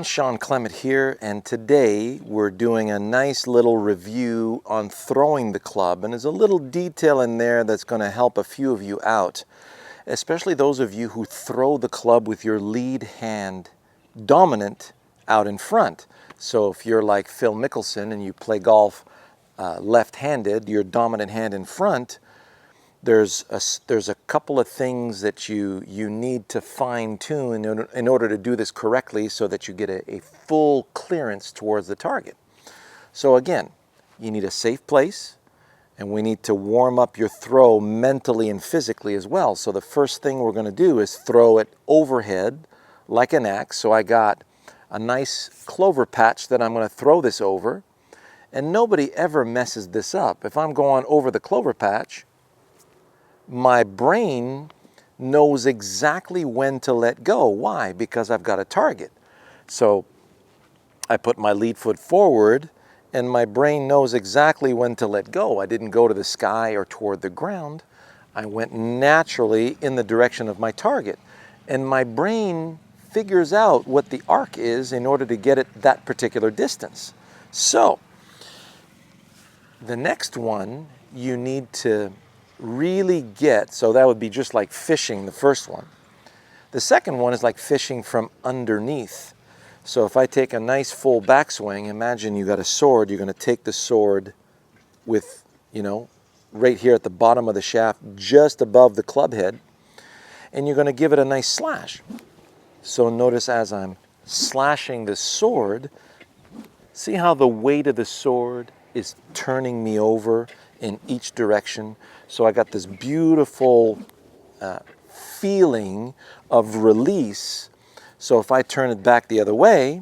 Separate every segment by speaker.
Speaker 1: everyone, Shawn Clement here, and today we're doing a nice little review on throwing the club, and there's a little detail in there that's going to help a few of you out, especially those of you who throw the club with your lead hand dominant out in front. So if you're like Phil Mickelson and you play golf left-handed, your dominant hand in front, there's a couple of things that you need to fine-tune in order to do this correctly so that you get a full clearance towards the target. So again, you need a safe place, and we need to warm up your throw mentally and physically as well. So the first thing we're going to do is throw it overhead like an axe. So I got a nice clover patch that I'm going to throw this over, and nobody ever messes this up. If I'm going over the clover patch, my brain knows exactly when to let go. Why? Because I've got a target. So I put my lead foot forward and my brain knows exactly when to let go. I didn't go to the sky or toward the ground. I went naturally in the direction of my target. And my brain figures out what the arc is in order to get it that particular distance. So the next one you need to really get, so that would be just like fishing, the first one. The second one is like fishing from underneath. So if I take a nice full backswing, imagine you got a sword, you're going to take the sword with, right here at the bottom of the shaft, just above the club head, and you're going to give it a nice slash. So notice as I'm slashing the sword, see how the weight of the sword is turning me over in each direction. So I got this beautiful feeling of release. So if I turn it back the other way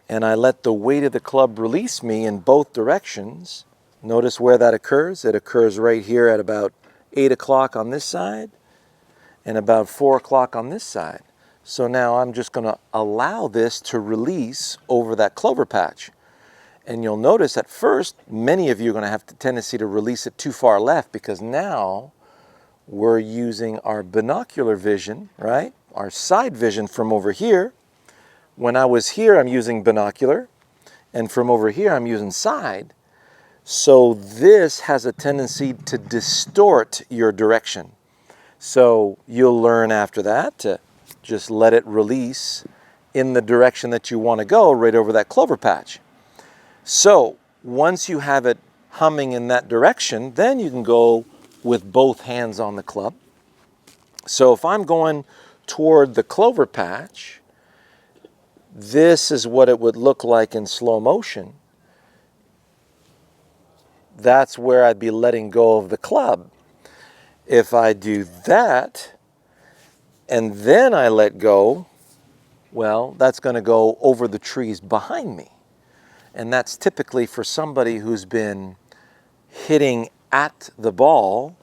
Speaker 1: and I let the weight of the club release me in both directions, notice where that occurs. It occurs right here at about 8 o'clock on this side and about 4 o'clock on this side. So now I'm just going to allow this to release over that clover patch. And you'll notice at first, many of you are going to have the tendency to release it too far left because now we're using our binocular vision, right? Our side vision from over here. When I was here, I'm using binocular, and from over here, I'm using side. So this has a tendency to distort your direction. So you'll learn after that to just let it release in the direction that you want to go, right over that clover patch. So once you have it humming in that direction, then you can go with both hands on the club. So if I'm going toward the clover patch, this is what it would look like in slow motion. That's where I'd be letting go of the club. If I do that and then I let go, well, that's going to go over the trees behind me. And that's typically for somebody who's been hitting at the ball,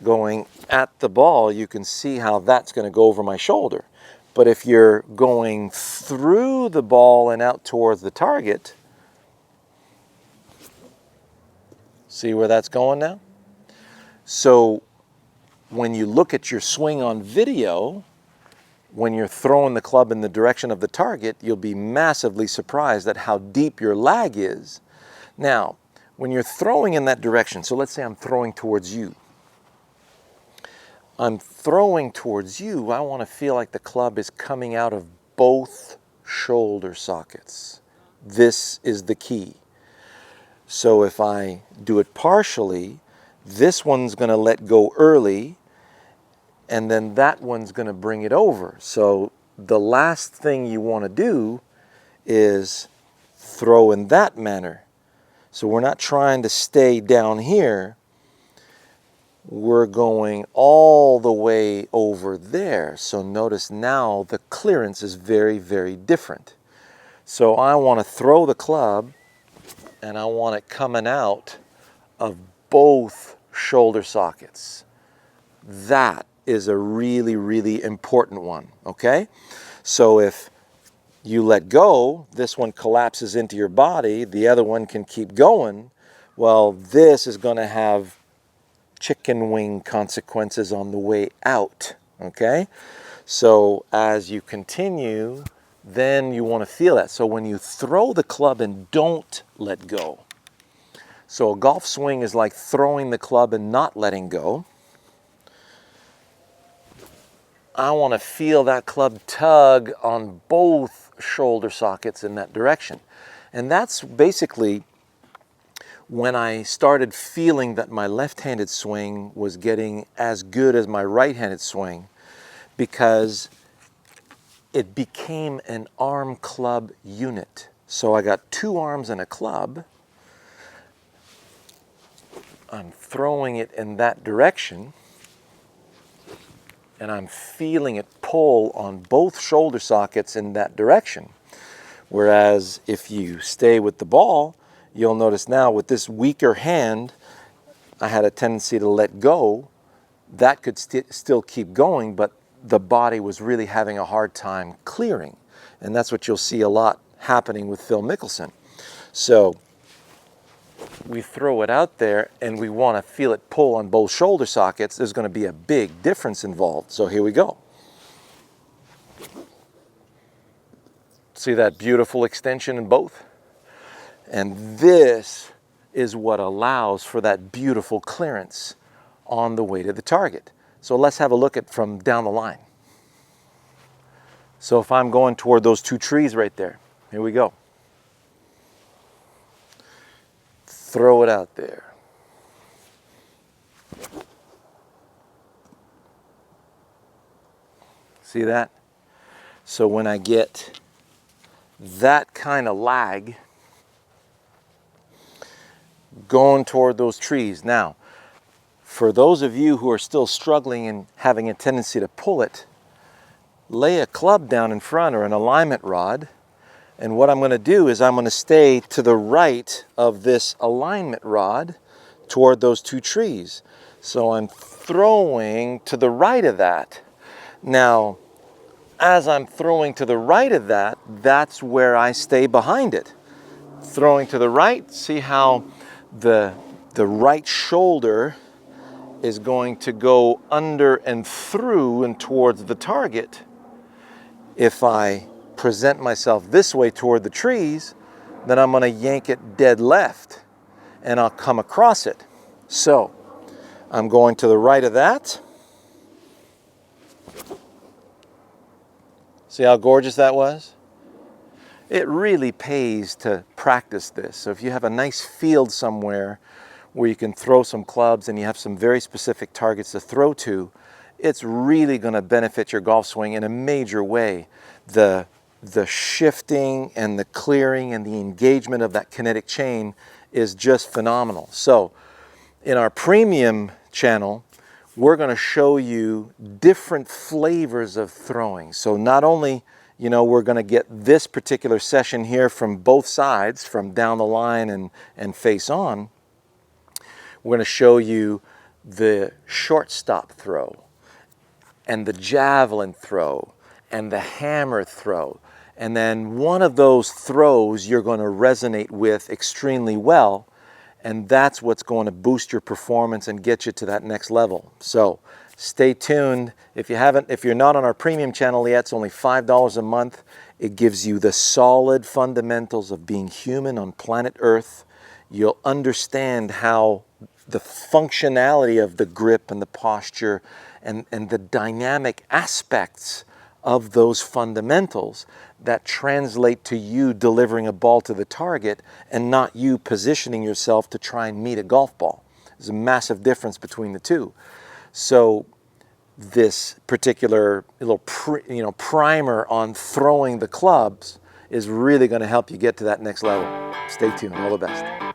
Speaker 1: going at the ball, you can see how that's going to go over my shoulder. But if you're going through the ball and out towards the target, see where that's going now? So when you look at your swing on video, when you're throwing the club in the direction of the target, you'll be massively surprised at how deep your lag is. Now, when you're throwing in that direction, so let's say I'm throwing towards you. I'm throwing towards you, I want to feel like the club is coming out of both shoulder sockets. This is the key. So if I do it partially, this one's going to let go early, and then that one's going to bring it over. So the last thing you want to do is throw in that manner. So we're not trying to stay down here. We're going all the way over there. So notice now the clearance is very, very different. So I want to throw the club and I want it coming out of both shoulder sockets. That is a really, really important one, okay? So if you let go, this one collapses into your body, the other one can keep going, well, this is going to have chicken wing consequences on the way out, okay? So as you continue then you want to feel that. So when you throw the club and don't let go. So a golf swing is like throwing the club and not letting go. I want to feel that club tug on both shoulder sockets in that direction. And that's basically when I started feeling that my left-handed swing was getting as good as my right-handed swing, because it became an arm club unit. So I got two arms and a club. I'm throwing it in that direction, and I'm feeling it pull on both shoulder sockets in that direction. Whereas if you stay with the ball, you'll notice now with this weaker hand, I had a tendency to let go. That could still keep going, but the body was really having a hard time clearing. And that's what you'll see a lot happening with Phil Mickelson. So we throw it out there and we want to feel it pull on both shoulder sockets. There's going to be a big difference involved. So here we go. See that beautiful extension in both? And this is what allows for that beautiful clearance on the way to the target. So let's have a look at from down the line. So if I'm going toward those two trees right there, here we go. Throw it out there. See that? So when I get that kind of lag going toward those trees. Now, for those of you who are still struggling and having a tendency to pull it, lay a club down in front or an alignment rod, and what I'm going to do is I'm going to stay to the right of this alignment rod toward those two trees. So I'm throwing to the right of that. Now, as I'm throwing to the right of that, that's where I stay behind it. Throwing to the right, see how the right shoulder is going to go under and through and towards the target. If I present myself this way toward the trees, then I'm going to yank it dead left and I'll come across it. So I'm going to the right of that. See how gorgeous that was? It really pays to practice this. So if you have a nice field somewhere where you can throw some clubs and you have some very specific targets to throw to, it's really going to benefit your golf swing in a major way. The shifting and the clearing and the engagement of that kinetic chain is just phenomenal. So in our premium channel, we're going to show you different flavors of throwing. So not only, you know, we're going to get this particular session here from both sides, from down the line and face on, we're going to show you the shortstop throw and the javelin throw and the hammer throw. And then one of those throws you're going to resonate with extremely well. And that's what's going to boost your performance and get you to that next level. So stay tuned. If you're not on our premium channel yet, it's only $5 a month. It gives you the solid fundamentals of being human on planet Earth. You'll understand how the functionality of the grip and the posture and the dynamic aspects of those fundamentals that translate to you delivering a ball to the target and not you positioning yourself to try and meet a golf ball. There's a massive difference between the two. So this particular little primer on throwing the clubs is really going to help you get to that next level. Stay tuned. All the best.